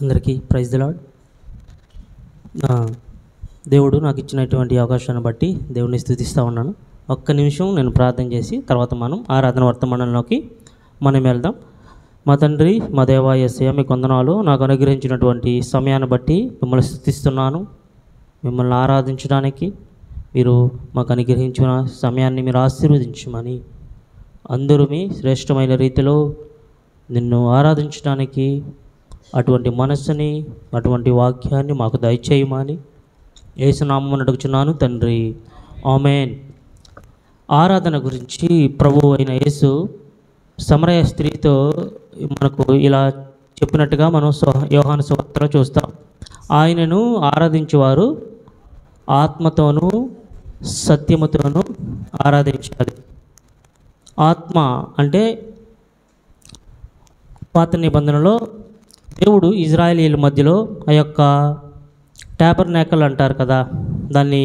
అందరికీ praise the lord. దేవుడు నాకు ఇచ్చినటువంటి అవకాశాన్ని బట్టి దేవుడిని స్తుతిస్తూ ఉన్నాను. ఒక్క నిమిషం నేను ప్రార్థన చేసి తర్వాత మనం ఆరాధన వర్తమానంలోకి మనం వెళ్దాం. మా తండ్రి, మా దేవా యేసయ్య, మీకు వందనాలు. నాకు అనుగ్రహించినటువంటి సమయాన్ని బట్టి మిమ్మల్ని స్తుతిస్తున్నాను. మిమ్మల్ని ఆరాధించడానికి మీరు మాకు అనుగ్రహించిన సమయాన్ని మీరు ఆశీర్వదించమని, అందరూ మీ శ్రేష్టమైన రీతిలో నిన్ను ఆరాధించడానికి అటువంటి మనస్సుని, అటువంటి వాక్యాన్ని మాకు దయచేయమని యేసు నామమున అడుగుచున్నాను తండ్రి, ఆమేన్. ఆరాధన గురించి ప్రభువు అయిన యేసు సమరయ స్త్రీతో మనకు ఇలా చెప్పినట్టుగా మనం యోహాను సువార్తలో చూస్తాం. ఆయనను ఆరాధించేవారు ఆత్మతోనూ సత్యముతోనూ ఆరాధించాలి. ఆత్మ అంటే పాత నిబంధనలో దేవుడు ఇజ్రాయేలీల మధ్యలో ఆ యొక్క ట్యాబర్నాకల్ అంటారు కదా, దాన్ని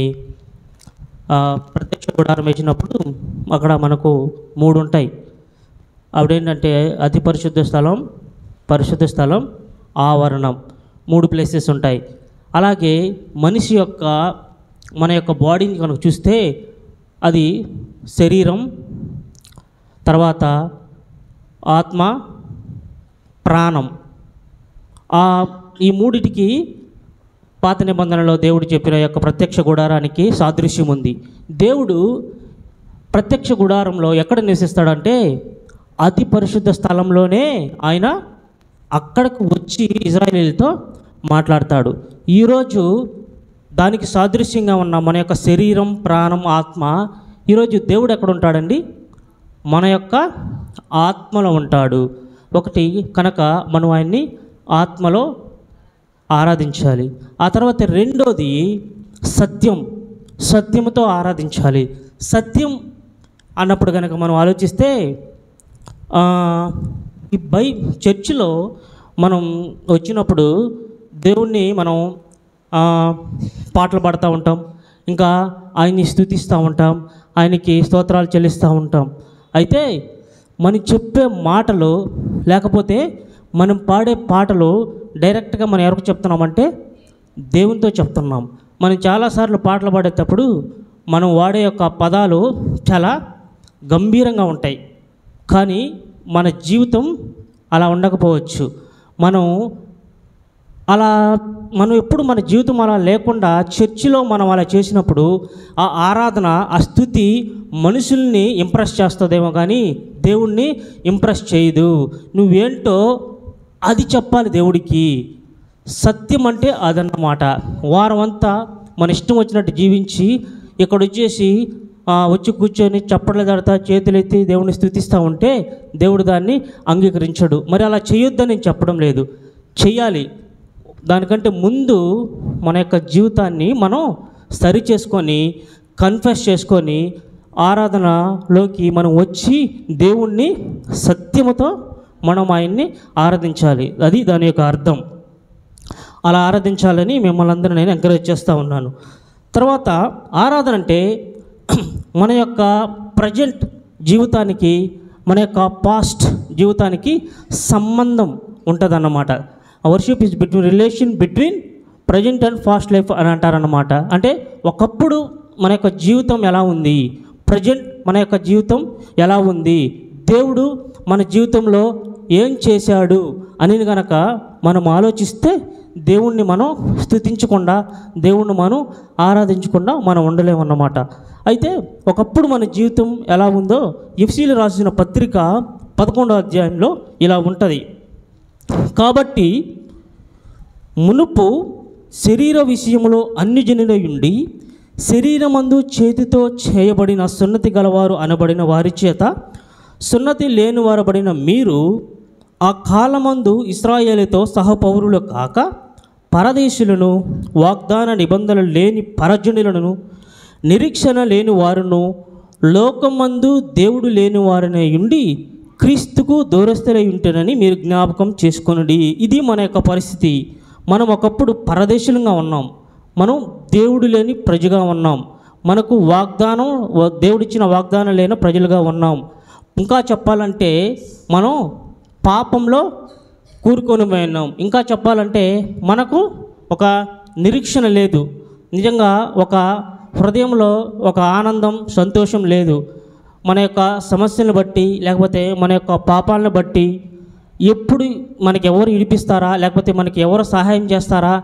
ప్రత్యక్ష గుడారం వేసినప్పుడు అక్కడ మనకు 3 ఉంటాయి. అవిడేంటంటే అతి పరిశుద్ధ స్థలం, పరిశుద్ధ స్థలం, ఆవరణం, 3 ప్లేసెస్ ఉంటాయి. అలాగే మనిషి యొక్క మన యొక్క బాడీని కనుక చూస్తే అది శరీరం, తర్వాత ఆత్మ, ప్రాణం. ఈ మూడిటికి పాత నిబంధనలో దేవుడు చెప్పిన యొక్క ప్రత్యక్ష గుడారానికి సాదృశ్యం ఉంది. దేవుడు ప్రత్యక్ష గుడారంలో ఎక్కడ నివసిస్తాడంటే అతి పరిశుద్ధ స్థలంలోనే ఆయన అక్కడికి వచ్చి ఇజ్రాయేలీలతో మాట్లాడతాడు. ఈరోజు దానికి సాదృశ్యంగా ఉన్న మన యొక్క శరీరం, ప్రాణం, ఆత్మ, ఈరోజు దేవుడు ఎక్కడ ఉంటాడండి? మన యొక్క ఆత్మలో ఉంటాడు. ఒకటి కనుక మనం ఆయన్ని ఆత్మలో ఆరాధించాలి. ఆ తర్వాత రెండోది సత్యం, సత్యముతో ఆరాధించాలి. అన్నప్పుడు కనుక మనం ఆలోచిస్తే ఈ చర్చిలో మనం వచ్చినప్పుడు దేవుణ్ణి మనం పాటలు పాడుతూ ఉంటాం, ఇంకా ఆయన్ని స్తుతిస్తూ ఉంటాం, ఆయనకి స్తోత్రాలు చెల్లిస్తూ ఉంటాం. అయితే మనం చెప్పే మాటలు, లేకపోతే మనం పాడే పాటలు డైరెక్ట్గా మనం ఎవరికి చెప్తున్నామంటే దేవునితో చెప్తున్నాం. మనం చాలాసార్లు పాటలు పాడేటప్పుడు మనం వాడే యొక్క పదాలు చాలా గంభీరంగా ఉంటాయి, కానీ మన జీవితం అలా ఉండకపోవచ్చు. మనం ఎప్పుడు మన జీవితం అలా లేకుండా చర్చిలో మనం అలా చేసినప్పుడు ఆ ఆరాధన, ఆ స్తుతి మనుషుల్ని ఇంప్రెస్ చేస్తుందేమో కానీ దేవుణ్ణి ఇంప్రెస్ చేయదు. నువ్వేంటో అది చెప్పాలి దేవుడికి. సత్యం అంటే అదన్నమాట. వారం అంతా మన ఇష్టం వచ్చినట్టు జీవించి ఇక్కడ వచ్చి కూర్చొని చప్పట్లు దడతా చేతులెత్తి దేవుడిని స్తుతిస్తూ ఉంటే దేవుడు దాన్ని అంగీకరించడు. మరి అలా చేయొద్దని నేను చెప్పడం లేదు, చెయ్యాలి. దానికంటే ముందు మన యొక్క జీవితాన్ని మనం సరి చేసుకొని, కన్ఫెస్ చేసుకొని ఆరాధనలోకి మనం వచ్చి దేవుణ్ణి సత్యముతో మనం ఆయన్ని ఆరాధించాలి. అది దాని యొక్క అర్థం. అలా ఆరాధించాలని మిమ్మల్ని అందరూ నేను ఎంకరేజ్ చేస్తూ ఉన్నాను. తర్వాత ఆరాధన అంటే మన యొక్క ప్రజెంట్ జీవితానికి, మన యొక్క పాస్ట్ జీవితానికి సంబంధం ఉంటుందన్నమాట. Worship is relation between present and past life అని అంటారన్నమాట. అంటే ఒకప్పుడు మన యొక్క జీవితం ఎలా ఉంది, ప్రజెంట్ మన యొక్క జీవితం ఎలా ఉంది, దేవుడు మన జీవితంలో ఏం చేశాడు అనేది కనుక మనం ఆలోచిస్తే దేవుణ్ణి మనం స్తుతించకుండా, దేవుణ్ణి మనం ఆరాధించకుండా మనం ఉండలేమన్నమాట. అయితే ఒకప్పుడు మన జీవితం ఎలా ఉందో ఎఫెసీయులకు రాసిన పత్రిక 11వ అధ్యాయంలో ఇలా ఉంటుంది. కాబట్టి మునుపు శరీర విషయంలో అన్ని జనులై ఉండి శరీరమందు చేతితో చేయబడిన సున్నతి గలవారు అనబడిన వారి చేత సున్నతి లేనివారబడిన మీరు ఆ కాలమందు ఇశ్రాయేలుతో సహపౌరులు కాక పరదేశులను, వాగ్దాన నిబంధనలు లేని పరజనులను, నిరీక్షణ లేని వారును, లోకమందు దేవుడు లేని వారనే ఉండి క్రీస్తుకు దూరస్తులై ఉంటేనని మీరు జ్ఞాపకం చేసుకొనుడి. ఇది మన యొక్క పరిస్థితి. మనం ఒకప్పుడు పరదేశులుగా ఉన్నాం, మనం దేవుడు లేని ప్రజగా ఉన్నాం, మనకు దేవుడిచ్చిన వాగ్దానం లేని ప్రజలుగా ఉన్నాం. ఇంకా చెప్పాలంటే మనం పాపంలో కూరుకొని పోయినాం. ఇంకా చెప్పాలంటే మనకు ఒక నిరీక్షణ లేదు. నిజంగా ఒక హృదయంలో ఒక ఆనందం, సంతోషం లేదు. మన యొక్క సమస్యలను బట్టి, లేకపోతే మన యొక్క పాపాలను బట్టి ఎప్పుడు మనకి ఎవరు ఇడిపిస్తారా, లేకపోతే మనకి ఎవరు సహాయం చేస్తారా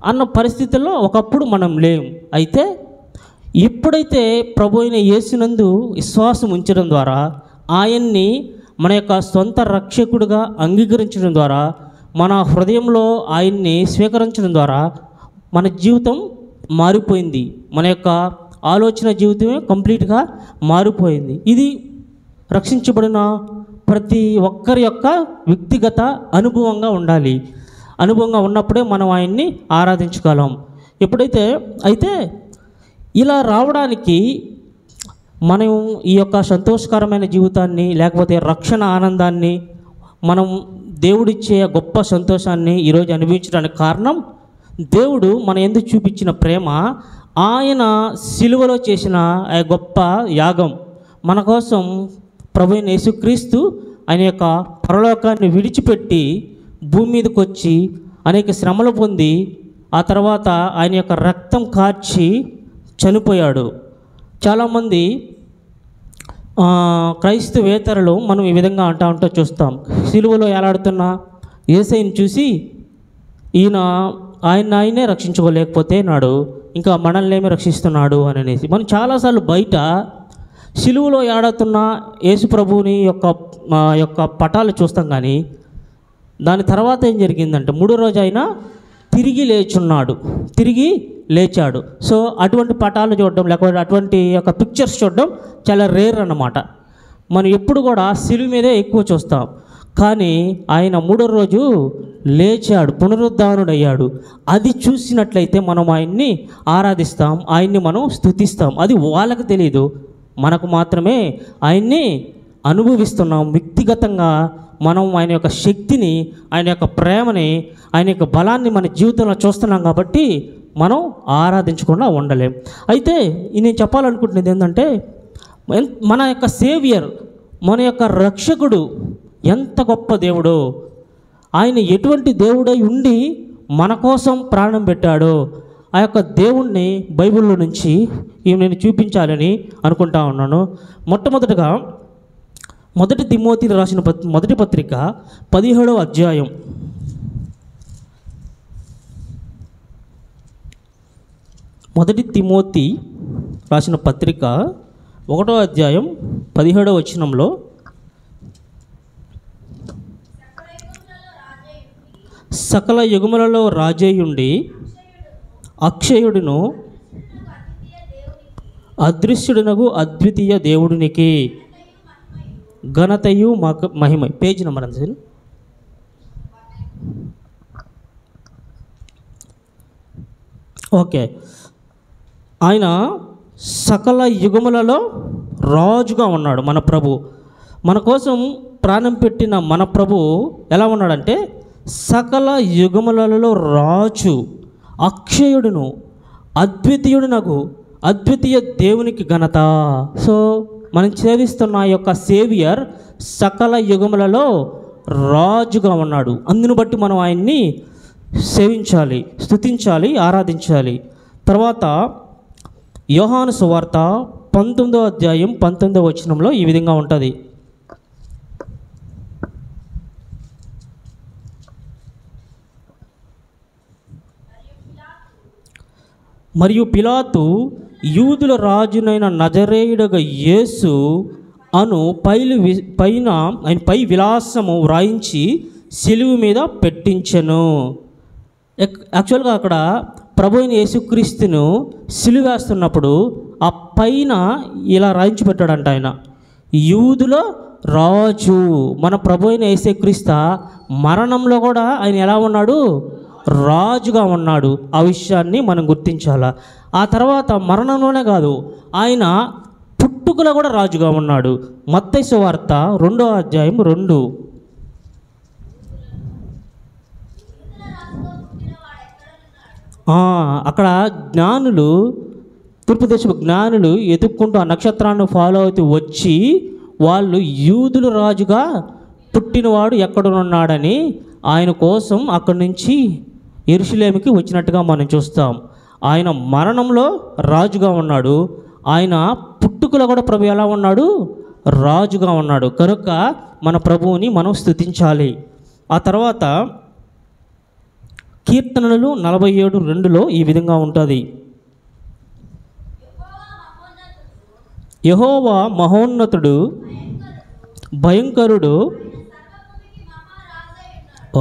అన్న పరిస్థితుల్లో ఒకప్పుడు మనం లేం. అయితే ఎప్పుడైతే ప్రభు అయిన యేసునందు విశ్వాసం ఉంచడం ద్వారా, ఆయన్ని మన యొక్క సొంత రక్షకుడిగా అంగీకరించడం ద్వారా, మన హృదయంలో ఆయన్ని స్వీకరించడం ద్వారా మన జీవితం మారిపోయింది. మన యొక్క ఆలోచన జీవితమే కంప్లీట్గా మారిపోయింది. ఇది రక్షించబడిన ప్రతి ఒక్కరి యొక్క వ్యక్తిగత అనుభవంగా ఉండాలి. అనుభవంగా ఉన్నప్పుడే మనం ఆయన్ని ఆరాధించగలం. అయితే ఇలా రావడానికి మనం ఈ యొక్క సంతోషకరమైన జీవితాన్ని, లేకపోతే రక్షణ ఆనందాన్ని, మనం దేవుడిచ్చే గొప్ప సంతోషాన్ని ఈరోజు అనుభవించడానికి కారణం దేవుడు మన యందు చూపించిన ప్రేమ. ఆయన సిలువలో చేసిన ఆ గొప్ప యాగం మన కోసం ప్రభువైన యేసుక్రీస్తు ఆయన యొక్క పరలోకాన్ని విడిచిపెట్టి భూమి మీదకి వచ్చి అనేక శ్రమలు పొంది ఆ తర్వాత ఆయన యొక్క రక్తం కార్చి చనిపోయాడు. చాలామంది క్రైస్తవేతరులు మనం ఈ విధంగా అంటూ చూస్తాం. సిలువలో ఏలాడుతున్న యేసయ్యను చూసి ఆయనే రక్షించుకోలేకపోతే నాడు ఇంకా మనల్ని ఏమి రక్షిస్తున్నాడు అని అనేసి మనం చాలాసార్లు బయట సిలువలో ఏడాడుతున్న యేసు ప్రభువుని యొక్క పటాలు చూస్తాం. కానీ దాని తర్వాత ఏం జరిగిందంటే మూడో రోజు అయినా తిరిగి లేచాడు. సో అటువంటి పటాలు చూడడం, లేకపోతే అటువంటి యొక్క పిక్చర్స్ చూడడం చాలా రేర్ అన్నమాట. మనం ఎప్పుడు కూడా సిలువ మీదే ఎక్కువ చూస్తాం. కానీ ఆయన మూడో రోజు లేచాడు, పునరుద్ధానుడయ్యాడు. అది చూసినట్లయితే మనం ఆయన్ని ఆరాధిస్తాం, ఆయన్ని మనం స్తుతిస్తాం. అది వాళ్ళకి తెలియదు, మనకు మాత్రమే ఆయన్ని అనుభవిస్తున్నాం. వ్యక్తిగతంగా మనం ఆయన యొక్క శక్తిని, ఆయన యొక్క ప్రేమని, ఆయన యొక్క బలాన్ని మన జీవితంలో చూస్తున్నాం. కాబట్టి మనం ఆరాధించకుండా ఉండలేం. అయితే నేను చెప్పాలనుకుంటున్నది ఏంటంటే, మన యొక్క సేవియర్, మన యొక్క రక్షకుడు ఎంత గొప్ప దేవుడో, ఆయన ఎటువంటి దేవుడై ఉండి మన కోసం ప్రాణం పెట్టాడో, ఆ యొక్క దేవుణ్ణి బైబిల్లో నుంచి నేను చూపించాలని అనుకుంటా ఉన్నాను. మొట్టమొదటిగా మొదటి తిమోతికి రాసిన మొదటి పత్రిక 17వ అధ్యాయం. మొదటి తిమోతి రాసిన పత్రిక 1వ అధ్యాయం 17వ వచనంలో, సకల యుగములలో రాజేయుండి అక్షయుడును అదృశ్యుడునగు అద్వితీయ దేవుడినికి ఘనతయు మహిమ. పేజ్ నెంబర్ అంతే. ఓకే. ఆయన సకల యుగములలో రాజుగా ఉన్నాడు. మన ప్రభు మన కోసం ప్రాణం పెట్టిన మన ప్రభు ఎలా ఉన్నాడంటే, సకల యుగములలో రాజు, అక్షయుడును అద్వితీయుడునగు అద్వితీయ దేవునికి ఘనత. సో మనం సేవిస్తున్న యొక్క సేవియర్ సకల యుగములలో రాజుగా ఉన్నాడు. అందును బట్టి మనం ఆయన్ని సేవించాలి, స్తుతించాలి, ఆరాధించాలి. తర్వాత యోహాను సువార్త 19వ అధ్యాయం 19వ వచనంలో ఈ విధంగా ఉంటుంది. మరియు పిలాతు యూదుల రాజునైన నజరేయుడగా యేసు అను పై విలాసము వ్రాయించి సిలువ మీద పెట్టించెను. యాక్చువల్గా అక్కడ ప్రభు అయిన యేసుక్రీస్తును సిలువ వేస్తున్నప్పుడు ఆ పైన ఇలా రాయించి పెట్టాడంట. ఆయన యూదుల రాజు. మన ప్రభు అయిన యేసుక్రీస్తు మరణంలో కూడా ఆయన ఎలా ఉన్నాడు? రాజుగా ఉన్నాడు. ఆ విషయాన్ని మనం గుర్తించాలా. ఆ తర్వాత మరణంలోనే కాదు, ఆయన పుట్టుకలో కూడా రాజుగా ఉన్నాడు. మత్తయి సువార్త 2వ అధ్యాయం 2. అక్కడ జ్ఞానులు, తూర్పు దేశపు జ్ఞానులు ఎదుక్కుంటూ ఆ నక్షత్రాన్ని ఫాలో అవుతూ వచ్చి వాళ్ళు యూదుల రాజుగా పుట్టినవాడు ఎక్కడున్నాడని ఆయన కోసం అక్కడి నుంచి యెరూషలేముకి వచ్చినట్టుగా మనం చూస్తాం. ఆయన మరణంలో రాజుగా ఉన్నాడు, ఆయన పుట్టుకలో కూడా ప్రభు ఎలా ఉన్నాడు? రాజుగా ఉన్నాడు. కనుక మన ప్రభువుని మనం స్తుతించాలి. ఆ తర్వాత కీర్తనలు 47:2లో ఈ విధంగా ఉంటుంది. యెహోవా మహోన్నతుడు, భయంకరుడు,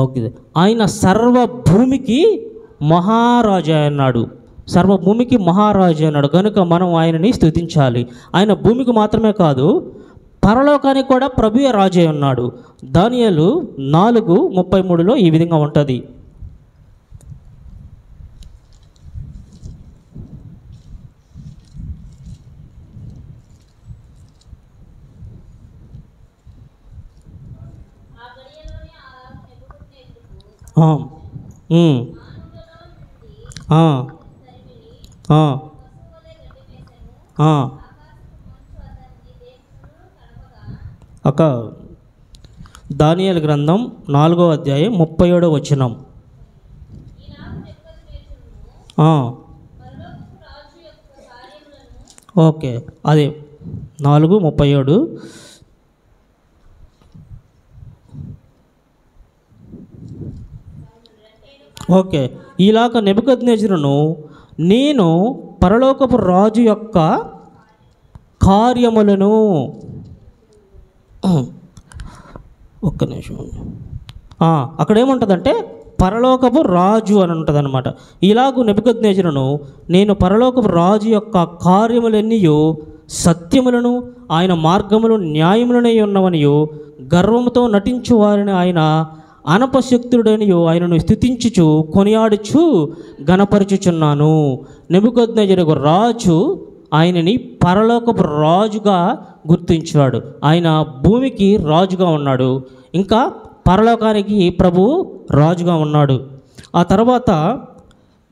ఓకే, ఆయన సర్వభూమికి మహారాజు అన్నాడు. సర్వభూమికి మహారాజు అన్నాడు. కనుక మనం ఆయనని స్తుతించాలి. ఆయన భూమికి మాత్రమే కాదు, పరలోకానికి కూడా ప్రభువే రాజు అయి ఉన్నాడు. దానియేలు 4:33లో ఈ విధంగా ఉంటుంది. ఒక దానియేలు గ్రంథం 4:37. ఓకే, అదే 4:37. ఓకే, ఇలాగ నెబుకద్నెజరును నేను పరలోకపు రాజు యొక్క కార్యములను, ఒక్క నిమిషం, అక్కడ ఏముంటుందంటే పరలోకపు రాజు అని ఉంటుంది అనమాట. ఇలాగూ నెబుకద్నెజరును నేను పరలోకపు రాజు యొక్క కార్యములన్నీయు సత్యములను ఆయన మార్గములు న్యాయములనే ఉన్నవనియు గర్వముతో నటించు వారిని ఆయన అనపశక్తుడనియు ఆయనను స్తుతించుచు కొనియాడుచు గణపరచుచున్నాను. నెబుకద్నెజరు రాజు ఆయనని పరలోకపు రాజుగా గుర్తించాడు. ఆయన భూమికి రాజుగా ఉన్నాడు, ఇంకా పరలోకానికి ప్రభువు రాజుగా ఉన్నాడు. ఆ తర్వాత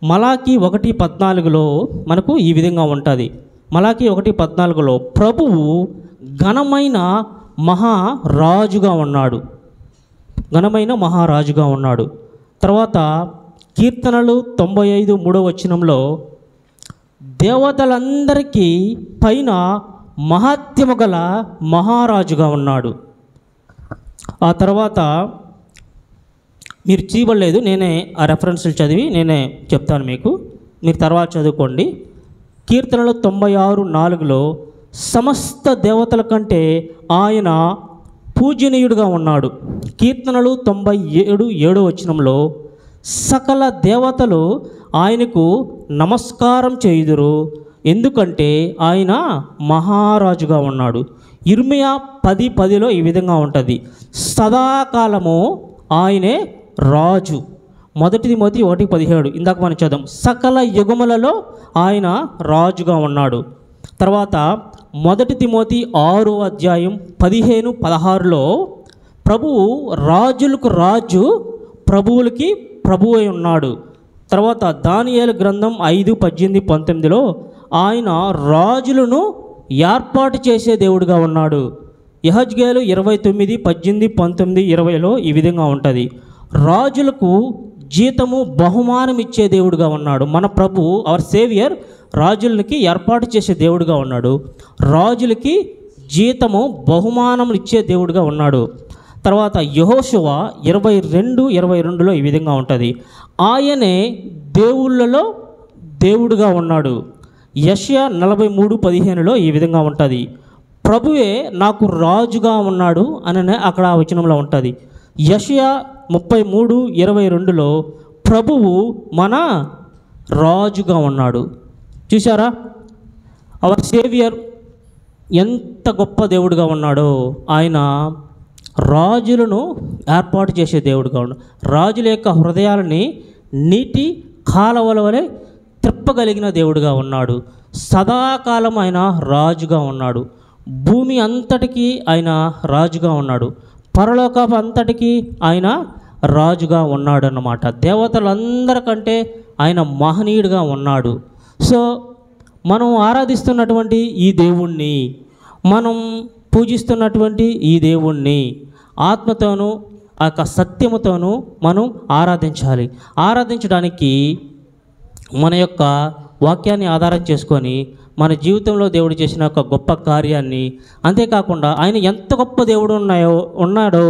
మలాకి 1:14లో మనకు ఈ విధంగా ఉంటుంది. మలాకి 1:14లో ప్రభువు ఘనమైన మహారాజుగా ఉన్నాడు, ఘనమైన మహారాజుగా ఉన్నాడు. తర్వాత కీర్తనలు 95:3 దేవతలందరికీ పైన మహాత్యము గల మహారాజుగా ఉన్నాడు. ఆ తర్వాత మీరు చీవలేదు, నేనే ఆ రెఫరెన్స్లు చదివి నేనే చెప్తాను మీకు, మీరు తర్వాత చదువుకోండి. కీర్తనలు 96:4లో సమస్త దేవతల కంటే ఆయన పూజనీయుడుగా ఉన్నాడు. కీర్తనలు 97:7 సకల దేవతలు ఆయనకు నమస్కారం చేయుదురు, ఎందుకంటే ఆయన మహారాజుగా ఉన్నాడు. ఇర్మియా 10:10లో ఈ విధంగా ఉంటుంది. సదాకాలము ఆయనే రాజు. 1 తిమోతి 1:17 ఇందాక మనం చదువు. సకల యుగములలో ఆయన రాజుగా ఉన్నాడు. తర్వాత 1 తిమోతి 6:15-16లో ప్రభువు రాజులకు రాజు, ప్రభువులకి ప్రభువు అయి ఉన్నాడు. తర్వాత దానియేలు గ్రంథం 5:18-19లో ఆయన రాజులను ఏర్పాటు చేసే దేవుడుగా ఉన్నాడు. యెహెజ్కేలు 29:18-19-20లో ఈ విధంగా ఉంటుంది. రాజులకు జీతము బహుమానం ఇచ్చే దేవుడుగా ఉన్నాడు. మన ప్రభు అవర్ సేవియర్ రాజులకి ఏర్పాటు చేసే దేవుడుగా ఉన్నాడు, రాజులకి జీతము బహుమానం ఇచ్చే దేవుడుగా ఉన్నాడు. తర్వాత యెహోషువ 22:22లో ఈ విధంగా ఉంటుంది. ఆయనే దేవుళ్ళలో దేవుడుగా ఉన్నాడు. యెషయా 43:15లో ఈ విధంగా ఉంటుంది. ప్రభువే నాకు రాజుగా ఉన్నాడు అని అక్కడ ఆ వచనంలో ఉంటుంది. యెషయా 33:22లో ప్రభువు మన రాజుగా ఉన్నాడు. చూసారా, అవర్ సేవియర్ ఎంత గొప్ప దేవుడుగా ఉన్నాడో. ఆయన రాజులను ఏర్పాటు చేసే దేవుడుగా ఉన్నాడు. రాజుల యొక్క హృదయాలని నీటి కాలవల వలె త్రిప్పగలిగిన దేవుడుగా ఉన్నాడు. సదాకాలం ఆయన రాజుగా ఉన్నాడు. భూమి అంతటికీ ఆయన రాజుగా ఉన్నాడు. పరలోకపు అంతటికీ ఆయన రాజుగా ఉన్నాడు అన్నమాట. దేవతలందరికంటే ఆయన మహనీయుడిగా ఉన్నాడు. సో మనం ఆరాధిస్తున్నటువంటి ఈ దేవుణ్ణి, మనం పూజిస్తున్నటువంటి ఈ దేవుణ్ణి ఆత్మతోనూ ఆ యొక్క సత్యముతోనూ మనం ఆరాధించాలి. ఆరాధించడానికి మన యొక్క వాక్యాన్ని ఆధారం చేసుకొని మన జీవితంలో దేవుడు చేసిన ఒక గొప్ప కార్యాన్ని, అంతేకాకుండా ఆయన ఎంత గొప్ప దేవుడు ఉన్నాడో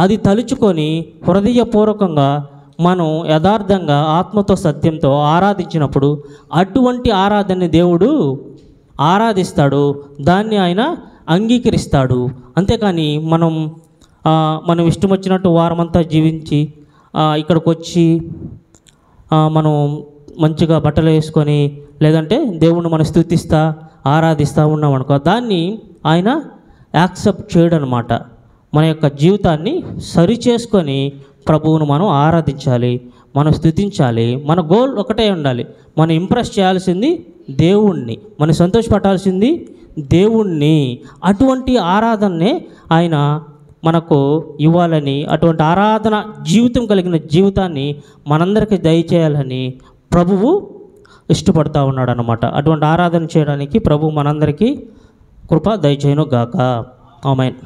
అది తలుచుకొని హృదయపూర్వకంగా మనం యథార్థంగా ఆత్మతో సత్యంతో ఆరాధించినప్పుడు అటువంటి ఆరాధనని దేవుడు ఆరాధిస్తాడు, దాన్ని ఆయన అంగీకరిస్తాడు. అంతేకాని మనం ఇష్టం వచ్చినట్టు వారమంతా జీవించి ఇక్కడికి వచ్చి మనం మంచిగా బట్టలు వేసుకొని లేదంటే దేవుణ్ణి మనం స్తుతిస్తా ఆరాధిస్తూ ఉన్నామనుకో, దాన్ని ఆయన యాక్సెప్ట్ చేయడం అన్నమాట. మన యొక్క జీవితాన్ని సరిచేసుకొని ప్రభువును మనం ఆరాధించాలి, మనం స్తుతించాలి. మన గోల్ ఒకటే ఉండాలి, మనం ఇంప్రెస్ చేయాల్సింది దేవుణ్ణి, మనం సంతోషపడాల్సింది దేవుణ్ణి. అటువంటి ఆరాధననే ఆయన మనకు ఇవ్వాలని, అటువంటి ఆరాధన జీవితం కలిగిన జీవితాన్ని మనందరికీ దయచేయాలని ప్రభువు ఇష్టపడుతూ ఉన్నాడు అన్నమాట. అటువంటి ఆరాధన చేయడానికి ప్రభు మనందరికీ కృప దయచేయును గాక. ఆమేన్.